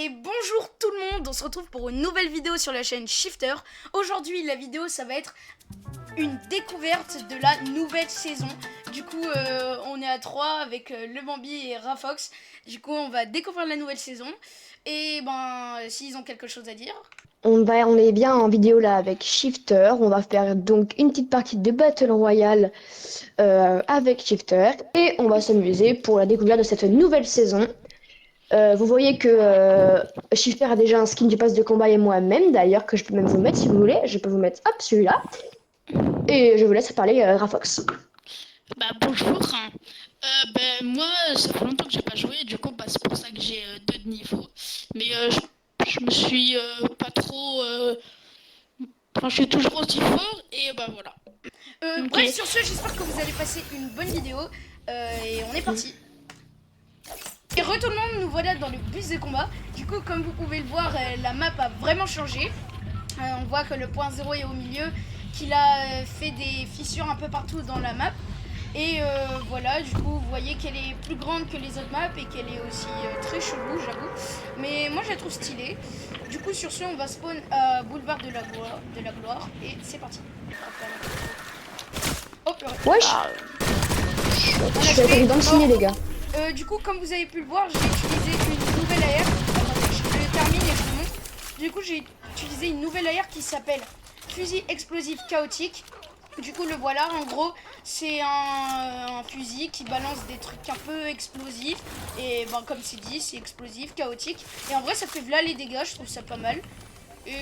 Et bonjour tout le monde, on se retrouve pour une nouvelle vidéo sur la chaîne Shifter. Aujourd'hui la vidéo ça va être une découverte de la nouvelle saison. Du coup on est à 3 avec le Bambi et Rafox. Du coup on va découvrir la nouvelle saison. Et ben s'ils ont quelque chose à dire. On est bien en vidéo là avec Shifter. On va faire donc une petite partie de Battle Royale avec Shifter. Et on va s'amuser pour la découverte de cette nouvelle saison. Vous voyez que Shifter a déjà un skin du pass de combat et moi-même d'ailleurs que je peux même vous mettre si vous voulez. Je peux vous mettre hop celui-là. Et je vous laisse parler Rafox. Bonjour. Moi, ça fait longtemps que j'ai pas joué, du coup, c'est pour ça que j'ai 2 de niveau. Mais je me suis pas trop. Enfin, je suis toujours aussi fort et voilà. Bref, Ok. sur ce, j'espère que vous allez passer une bonne vidéo. Et on est parti. Et re tout le monde, nous voilà dans le bus de combat. Du coup, comme vous pouvez le voir, la map a vraiment changé. On voit que le point 0 est au milieu, qu'il a fait des fissures un peu partout dans la map. Et voilà, du coup, vous voyez qu'elle est plus grande que les autres maps et qu'elle est aussi très chelou, j'avoue. Mais moi, je la trouve stylée. Du coup, sur ce, on va spawn à Boulevard de la Gloire. Et c'est parti. Oh, purée. Wesh. Je suis avec dans le ciné les gars. Du coup, comme vous avez pu le voir, j'ai utilisé une nouvelle AR. Attendez, je le termine et je vous montre. Du coup, j'ai utilisé une nouvelle AR qui s'appelle fusil explosif chaotique. Du coup, le voilà. En gros, c'est un fusil qui balance des trucs un peu explosifs. Et ben, comme c'est dit, c'est explosif, chaotique. Et en vrai, ça fait là les dégâts. Je trouve ça pas mal. Et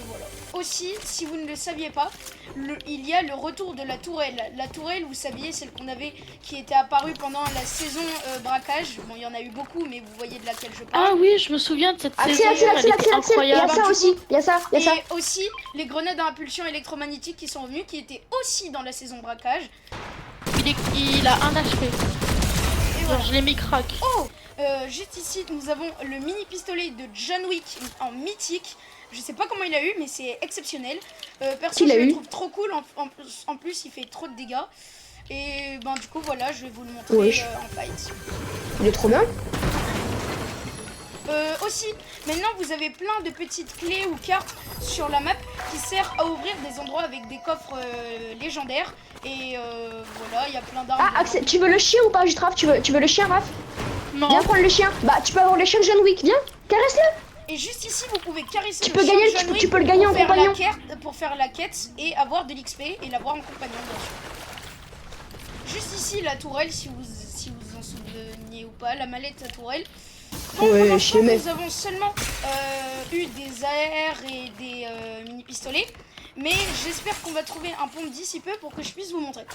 voilà. Aussi, si vous ne le saviez pas, il y a le retour de la tourelle. La tourelle, vous saviez, celle qu'on avait, qui était apparue pendant la saison braquage. Bon, il y en a eu beaucoup, mais vous voyez de laquelle je parle. Ah oui, je me souviens de cette saison. Axel, Elle était il y a incroyable. ça aussi. Il y a ça. Et aussi, les grenades à impulsion électromagnétique qui sont revenues, qui étaient aussi dans la saison braquage. Il a un HP. Et voilà. Genre, je l'ai mis crack. Oh, juste ici, nous avons le mini pistolet de John Wick en mythique. Je sais pas comment il a eu, mais c'est exceptionnel. Perso, je le trouve trop cool. En plus, il fait trop de dégâts. Et ben du coup, voilà, je vais vous le montrer en fight. Il est trop bien. Aussi, maintenant, vous avez plein de petites clés ou cartes sur la map qui servent à ouvrir des endroits avec des coffres légendaires. Et voilà, il y a plein d'armes. Ah Axel, tu veux le chien ou pas juste Raph, tu veux le chien Raph? Non. Viens prendre le chien. Bah tu peux avoir le chien de John Wick, viens, caresse-le. Et juste ici, vous pouvez caresser Tu peux gagner, tu peux le gagner en compagnon. Pour faire la quête et avoir de l'XP et l'avoir en compagnon, bien sûr. Juste ici, la tourelle, si vous en souveniez ou pas, la mallette à tourelle. Donc, pour l'instant, nous avons seulement eu des AR et des mini-pistolets. Mais j'espère qu'on va trouver un pompe d'ici peu pour que je puisse vous montrer.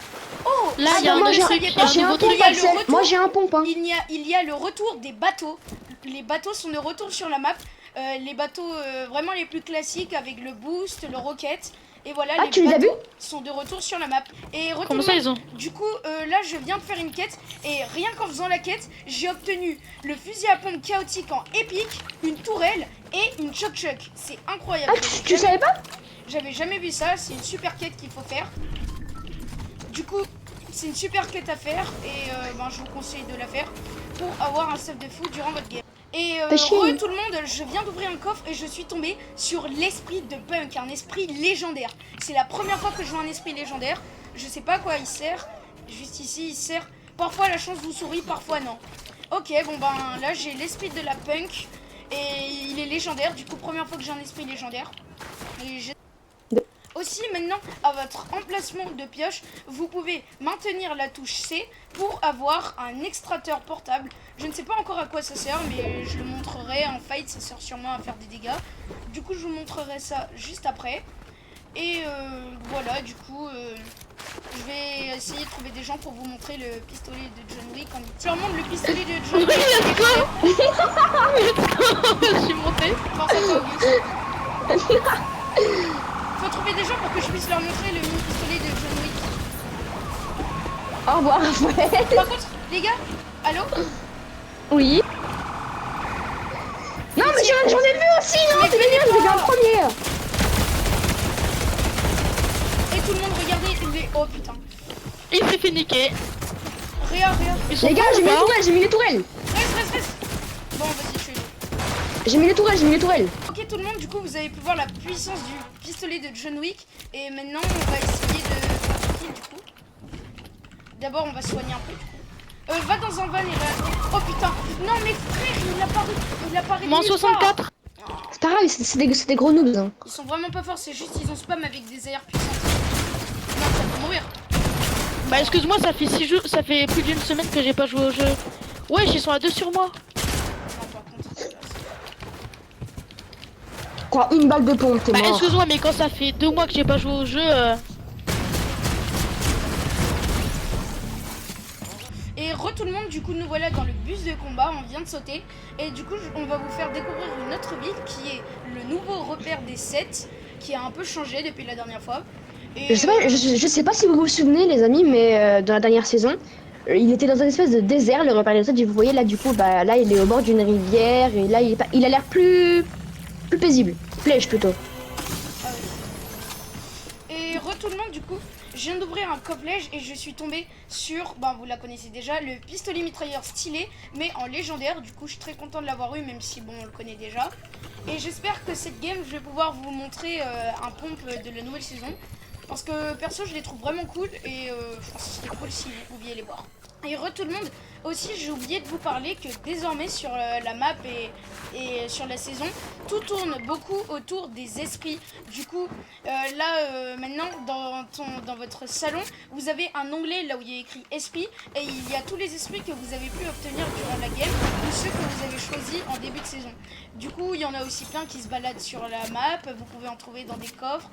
Oh, là, il y a un pompe, Axel. Moi, j'ai un pompe. Hein. Il y a le retour des bateaux. Les bateaux sont de retour sur la map. Les bateaux vraiment les plus classiques avec le boost, le rocket. Et voilà, les bateaux sont de retour sur la map. Et comment ça, ils ont? Du coup, là, je viens de faire une quête. Et rien qu'en faisant la quête, j'ai obtenu le fusil à pompe chaotique en épique, une tourelle et une choc-choc. C'est incroyable. Ah, tu savais pas? J'avais jamais vu ça. C'est une super quête qu'il faut faire. Du coup, c'est une super quête à faire. Et je vous conseille de la faire pour avoir un stuff de fou durant votre game. Et tout le monde, je viens d'ouvrir un coffre et je suis tombée sur l'esprit de Punk, un esprit légendaire. C'est la première fois que je vois un esprit légendaire. Je sais pas à quoi il sert. Juste ici, il sert. Parfois la chance vous sourit, parfois non. Ok, bon ben là j'ai l'esprit de la Punk et il est légendaire. Du coup, première fois que j'ai un esprit légendaire. Aussi, maintenant, à votre emplacement de pioche, vous pouvez maintenir la touche C pour avoir un extracteur portable. Je ne sais pas encore à quoi ça sert, mais je le montrerai en fight, ça sert sûrement à faire des dégâts. Du coup, je vous montrerai ça juste après. Et voilà, du coup, je vais essayer de trouver des gens pour vous montrer le pistolet de John Wick. Je leur montre le pistolet de John Wick. Je suis montée. Pense à toi, Auguste. Faut trouver des gens pour que je puisse leur montrer le mini pistolet de John Wick. Au revoir, Raphaël. Par contre, les gars, allô? Oui. Non, mais j'en ai vu aussi, non, c'est génial, j'ai vu en premier. Et tout le monde, regardez les... Oh putain. Il s'est fait niquer. Regarde. Les gars, j'ai mis les tourelles, Reste. Bon, vas-y, je suis. J'ai mis les tourelles, j'ai mis les tourelles. Ok tout le monde, du coup vous avez pu voir la puissance du pistolet de John Wick. Et maintenant on va essayer de faire des kills du coup. D'abord on va soigner un peu du coup. Va dans un van et là. Oh putain. Non mais frère, il apparaît Moins nulle part. 64. C'est pas grave, c'est des gros noobs. Hein. Ils sont vraiment pas forts, c'est juste ils ont spam avec des AR puissantes. Non, ça peut mourir. Bah excuse-moi, ça fait 6 jours, ça fait plus d'une semaine que j'ai pas joué au jeu. Ouais, ils sont à 2 sur moi. Non, par contre, c'est là, Quoi, une balle de pompe, t'es Bah mort. excuse-moi, mais quand ça fait 2 mois que j'ai pas joué au jeu, Et tout le monde, du coup nous voilà dans le bus de combat, on vient de sauter. Et du coup on va vous faire découvrir une autre ville qui est le nouveau repère des 7, qui a un peu changé depuis la dernière fois. Et, Je sais pas si vous vous souvenez les amis, mais dans la dernière saison, il était dans une espèce de désert, le repère des 7, vous voyez là du coup, bah là il est au bord d'une rivière et là il a l'air plus paisible, plège plutôt. Et tout le monde, du coup, je viens d'ouvrir un coffre-lège et je suis tombée sur, ben vous la connaissez déjà, le pistolet mitrailleur stylé, mais en légendaire. Du coup, je suis très content de l'avoir eu, même si bon, on le connaît déjà. Et j'espère que cette game, je vais pouvoir vous montrer un pompe de la nouvelle saison. Parce que perso, je les trouve vraiment cool et je pense que ce serait cool si vous pouviez les voir. Et tout le monde, aussi j'ai oublié de vous parler que désormais sur la map et sur la saison, tout tourne beaucoup autour des esprits. Du coup, maintenant dans votre salon, vous avez un onglet là où il y a écrit esprit et il y a tous les esprits que vous avez pu obtenir durant la game ou ceux que vous avez choisis en début de saison. Du coup, il y en a aussi plein qui se baladent sur la map, vous pouvez en trouver dans des coffres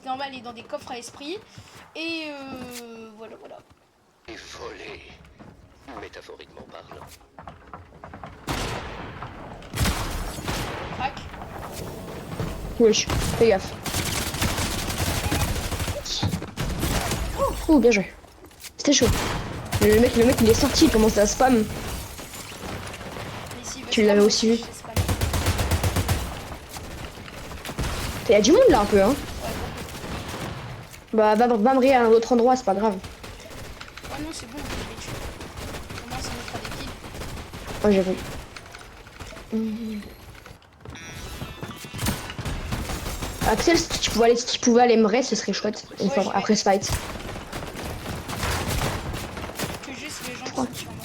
normaux et dans des coffres à esprit. Et voilà. Et voler, métaphoriquement parlant. Crac. Wesh, fais gaffe. Oh, bien joué. C'était chaud. Le mec il est sorti, il commence à spam. Mais si, Tu l'avais aussi vu. Il y a du monde là un peu hein. Bah va me à un autre endroit, c'est pas grave. Oh non, c'est bon, je l'ai tué. Au moins, ça nous fera des kills. Oh j'avoue. Axel, si tu pouvais aller me raid, ce serait chouette. Une Ouais, fois je vais. après ce fight. Que juste les gens qui crois. sont sur moi.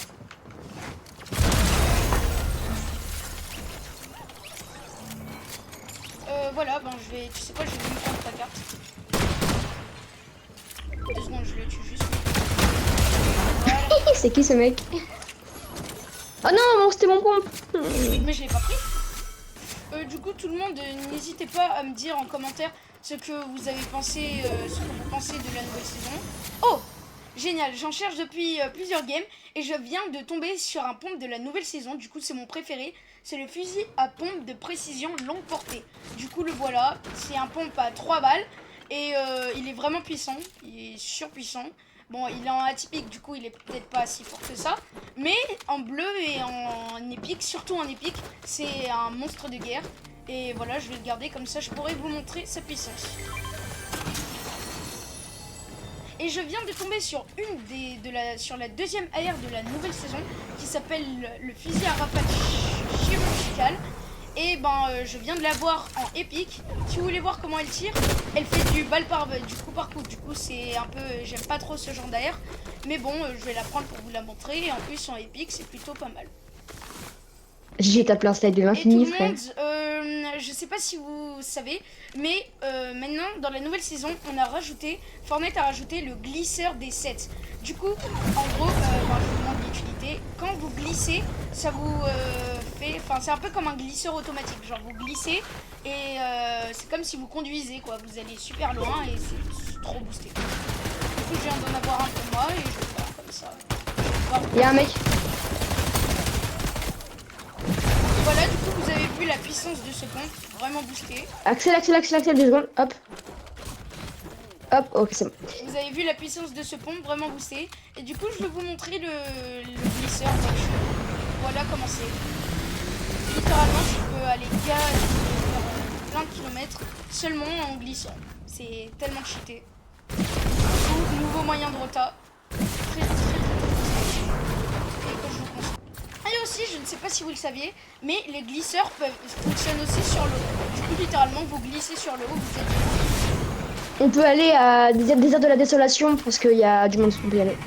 Voilà, ben je vais. Tu sais quoi, je vais lui prendre ta carte. 2 secondes, je le tue juste. Voilà. C'est qui ce mec? Oh non, c'était mon pompe. Mais je l'ai pas pris. Du coup, tout le monde, n'hésitez pas à me dire en commentaire ce que vous avez pensé, ce que vous pensez de la nouvelle saison. Oh, génial, j'en cherche depuis plusieurs games et je viens de tomber sur un pompe de la nouvelle saison. Du coup, c'est mon préféré. C'est le fusil à pompe de précision longue portée. Du coup, le voilà. C'est un pompe à 3 balles et il est vraiment puissant. Il est surpuissant. Bon, il est en atypique, du coup, il est peut-être pas si fort que ça. Mais en bleu et en épique, surtout en épique, c'est un monstre de guerre. Et voilà, je vais le garder comme ça, je pourrais vous montrer sa puissance. Et je viens de tomber sur sur la deuxième AR de la nouvelle saison, qui s'appelle le fusil à rafale chirurgical. Et je viens de la voir en épique. Si vous voulez voir comment elle tire, elle fait du coup par coup. Du coup c'est un peu, j'aime pas trop ce genre d'AR. Mais bon, je vais la prendre pour vous la montrer. Et en plus en épique c'est plutôt pas mal. J'ai tapé un slide de Et tout l'infini le frère. monde, je sais pas si vous savez, mais maintenant dans la nouvelle saison, Fortnite a rajouté le glisseur des 7. Du coup, en gros, je vous demande l'utilité. Quand vous glissez, ça vous c'est un peu comme un glisseur automatique. Genre vous glissez et c'est comme si vous conduisez quoi. Vous allez super loin et c'est trop boosté. Du coup, je viens d'en avoir un pour moi et je vais faire comme ça. Il y a un mec. Voilà, du coup, vous avez vu la puissance de ce pompe, vraiment boosté. Axel, 2 secondes. Hop. Hop, ok, c'est bon. Vous avez vu la puissance de ce pompe, vraiment boosté. Et du coup, je vais vous montrer le glisseur. Voilà comment c'est. Littéralement, je peux aller faire plein de kilomètres seulement en glissant. C'est tellement cheaté. Nouveau moyen de rota. Très boosté. Et que je vous conseille. Et aussi, aussi, je ne sais pas si vous le saviez, mais les glisseurs fonctionnent aussi sur l'eau. Du coup, littéralement, vous glissez sur l'eau, vous êtes... On peut aller à des aires de la désolation parce qu'il y a du monde qui peut y aller.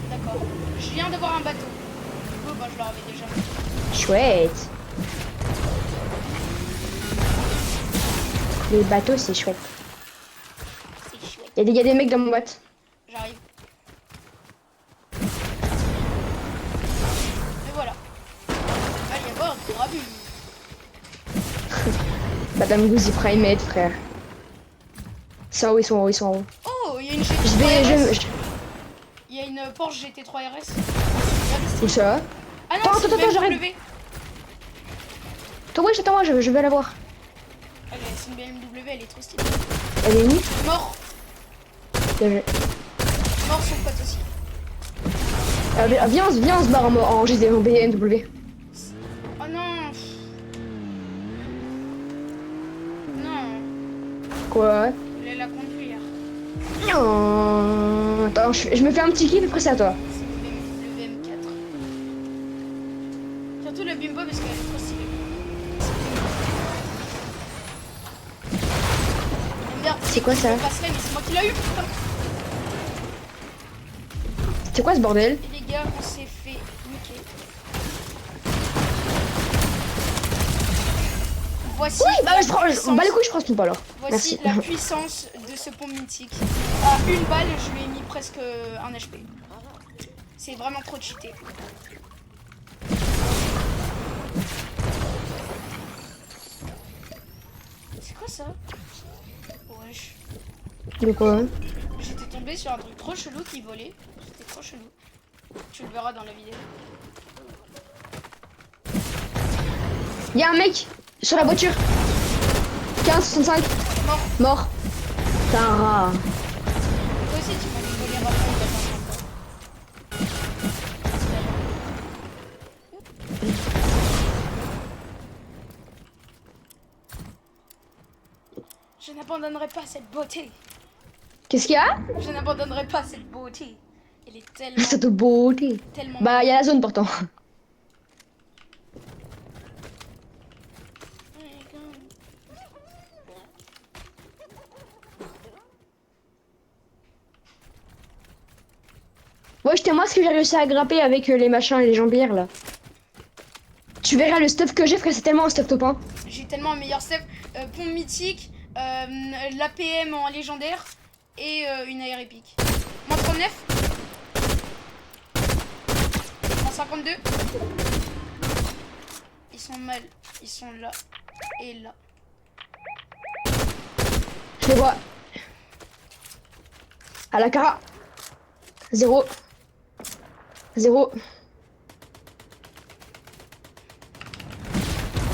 D'accord. Je viens d'avoir un bateau. Du coup, bah, je leur avais déjà fait. Chouette. Les bateaux, c'est chouette. C'est chouette. Il y a des mecs dans mon boîte. J'arrive. Et voilà. Allez, à bord, rabu. Madame Gouzi Primate, frère. Ça, où ils sont en haut, ils sont en haut. Oh, il y a une Je vais... GT3 RS. Il y a une Porsche GT3 RS. Où ça? Ah non, c'est Attends, une j'arrive. BMW. Attends-moi, je vais la voir. Allez, c'est une BMW, elle est trop stylée. Elle est où? Mort. Bien joué. Mort son pote aussi. Viens, on se barre en GD, en BMW. Oh non. Non. Quoi? Je voulais la conduire. Non. Attends, je me fais un petit kiff, après c'est à toi. C'est une BMW M4. Surtout la bimbo parce qu'elle est trop stylée. Merde, C'est quoi ça? je passerai, mais c'est moi qui l'a eu. Putain. C'est quoi ce bordel? Et les gars, on s'est fait niquer. Voici Oui, bah la je prends... puissance- Bah les couilles, je prends ce pont alors. Voici Merci. la puissance de ce pont mythique. À une balle, je lui ai mis presque un HP. C'est vraiment trop cheaté. C'est quoi ça? Wesh. De quoi? J'étais tombé sur un truc trop chelou qui volait. C'était trop chelou. Tu le verras dans la vidéo. Il y a un mec sur la voiture. 15,65. Mort. Mort. T'es un rat. Toi aussi, tu m'as fait voler rapidement dans un Je n'abandonnerai pas cette beauté. Qu'est-ce qu'il y a? Je n'abandonnerai pas cette beauté. Elle est tellement, Cette beauté. tellement... Bah il y a la zone pourtant. Ouais, j'étais moi ce que j'ai réussi à grimper avec les machins et les jambières là. Tu verras le stuff que j'ai, frère, c'est tellement un stuff top 1. J'ai tellement un meilleur stuff. Pont mythique, l'APM en légendaire et une AR épique. Moins 39. Moins 52. Ils sont mal. Ils sont là et là. Je les vois. À la cara. 0. 0. Oh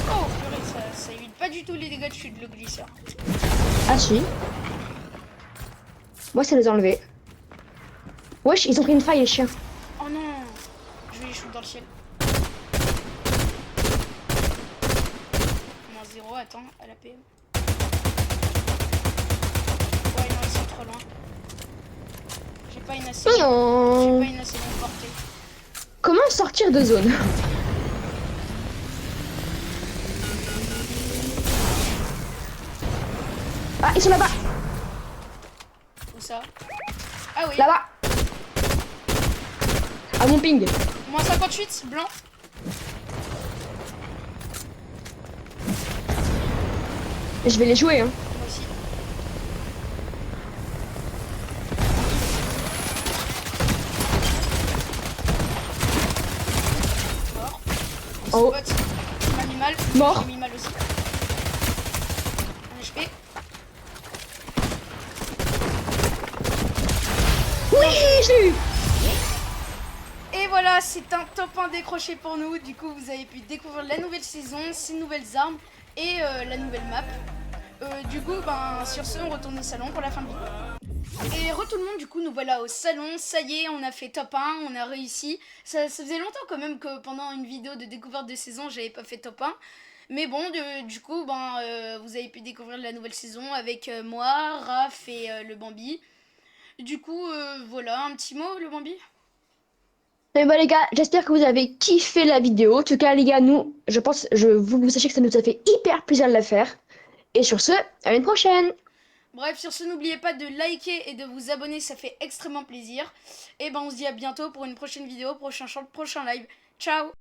purée, ça évite pas du tout les dégâts de chute, le glisseur. Ah si. Moi c'est les enlever. Wesh, ils ont pris une faille les chiens. Oh non. Je vais les shoot dans le ciel. Moins 0, attends, à l'APM. Ouais, non, ils sont trop loin. J'ai pas une assez... J'ai pas une assez longue portée. Comment sortir de zone? Ah, ils sont là-bas. Où ça? Ah oui. Là-bas. À mon ping. Moins 58, blanc. Je vais les jouer hein. Moi aussi. Mort. En haut. Spot. Il m'a mis mal. Mort. J'ai mis mal aussi. Un HP. Oui, je l'ai eu. Et voilà, c'est un top 1 décroché pour nous. Du coup, vous avez pu découvrir la nouvelle saison, ses nouvelles armes et la nouvelle map. Du coup, ben, sur ce, on retourne au salon pour la fin de vidéo. Et re tout le monde, du coup, nous voilà au salon. Ça y est, on a fait top 1, on a réussi. Ça faisait longtemps quand même que pendant une vidéo de découverte de saison, j'avais pas fait top 1. Mais bon, du coup, ben, vous avez pu découvrir la nouvelle saison avec moi, Raph et le Bambi. Du coup, voilà, un petit mot, le Bambi? Mais bon les gars, j'espère que vous avez kiffé la vidéo. En tout cas les gars, nous, je veux que vous sachiez que ça nous a fait hyper plaisir de la faire. Et sur ce, à une prochaine. Bref, sur ce, n'oubliez pas de liker et de vous abonner, ça fait extrêmement plaisir. Et ben on se dit à bientôt pour une prochaine vidéo, prochain chant, prochain live. Ciao.